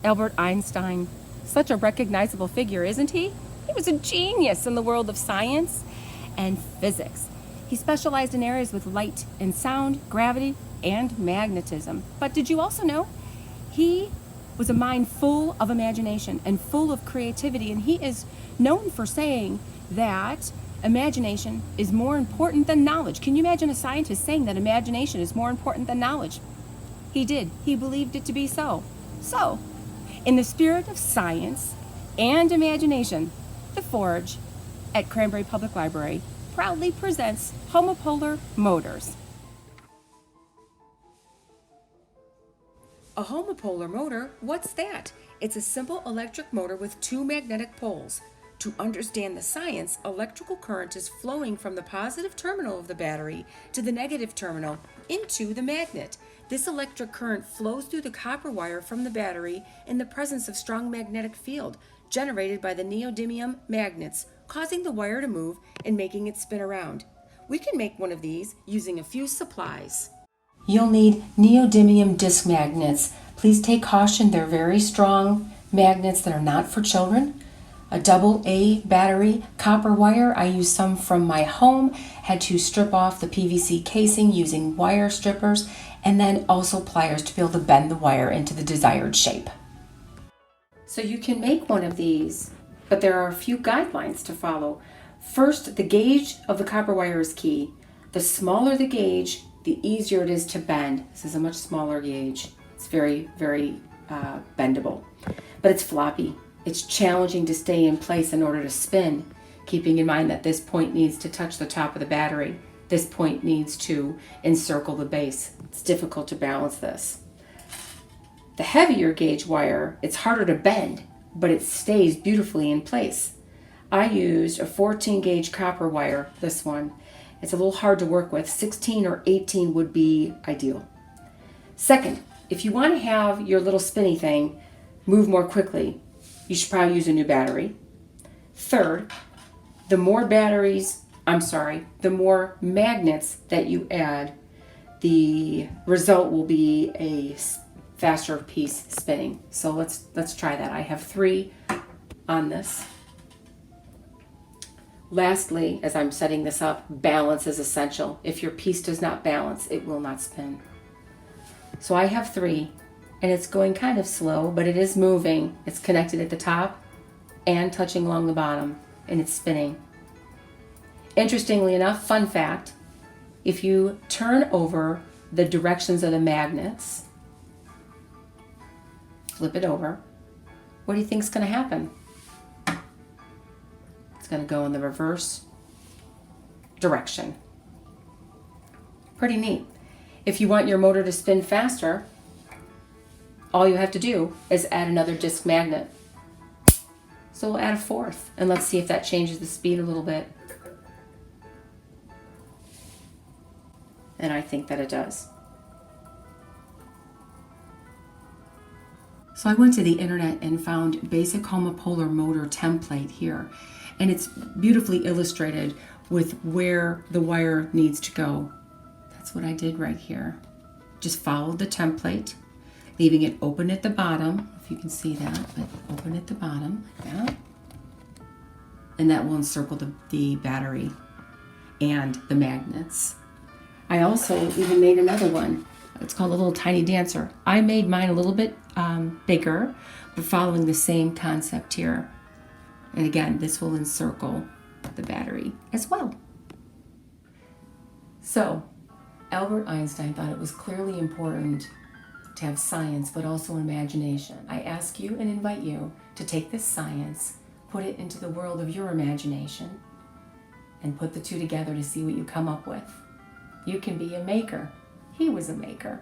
Albert Einstein, such a recognizable figure, isn't he? He was a genius in the world of science and physics. He specialized in areas with light and sound, gravity, and magnetism. But did you also know he was a mind full of imagination and full of creativity, and he is known for saying that imagination is more important than knowledge. Can you imagine a scientist saying that imagination is more important than knowledge? He did. He believed it to be so. So, in the spirit of science and imagination, the Forge at Cranberry Public Library proudly presents Homopolar Motors. A homopolar motor, what's that? It's a simple electric motor with two magnetic poles. To understand the science, electrical current is flowing from the positive terminal of the battery to the negative terminal into the magnet. This electric current flows through the copper wire from the battery in the presence of strong magnetic field generated by the neodymium magnets, causing the wire to move and making it spin around. We can make one of these using a few supplies. You'll need neodymium disc magnets. Please take caution, they're very strong magnets that are not for children. A AA battery, copper wire. I used some from my home, had to strip off the PVC casing using wire strippers, and then also pliers to be able to bend the wire into the desired shape. So you can make one of these, but there are a few guidelines to follow. First, the gauge of the copper wire is key. The smaller the gauge, the easier it is to bend. This is a much smaller gauge. It's very, very bendable, but it's floppy. It's challenging to stay in place in order to spin, keeping in mind that this point needs to touch the top of the battery. This point needs to encircle the base. It's difficult to balance this. The heavier gauge wire, it's harder to bend, but it stays beautifully in place. I used a 14 gauge copper wire, this one. It's a little hard to work with. 16 or 18 would be ideal. Second, if you want to have your little spinny thing move more quickly, you should probably use a new battery. Third, the more magnets that you add, the result will be a faster piece spinning. So let's try that. I have 3 on this. Lastly, as I'm setting this up, balance is essential. If your piece does not balance, it will not spin. So I have 3, and it's going kind of slow, but it is moving. It's connected at the top and touching along the bottom, and it's spinning. Interestingly enough, fun fact, if you turn over the directions of the magnets, flip it over, what do you think is going to happen? It's going to go in the reverse direction. Pretty neat. If you want your motor to spin faster, all you have to do is add another disc magnet. So we'll add a 4th, and let's see if that changes the speed a little bit. And I think that it does. So I went to the internet and found basic homopolar motor template here, and it's beautifully illustrated with where the wire needs to go. That's what I did right here. Just followed the template, leaving it open at the bottom, if you can see that, but open at the bottom like that. And that will encircle the battery and the magnets. I also even made another one. It's called a little tiny dancer. I made mine a little bit bigger, but following the same concept here. And again, this will encircle the battery as well. So, Albert Einstein thought it was clearly important to have science, but also imagination. I ask you and invite you to take this science, put it into the world of your imagination, and put the two together to see what you come up with. You can be a maker. He was a maker.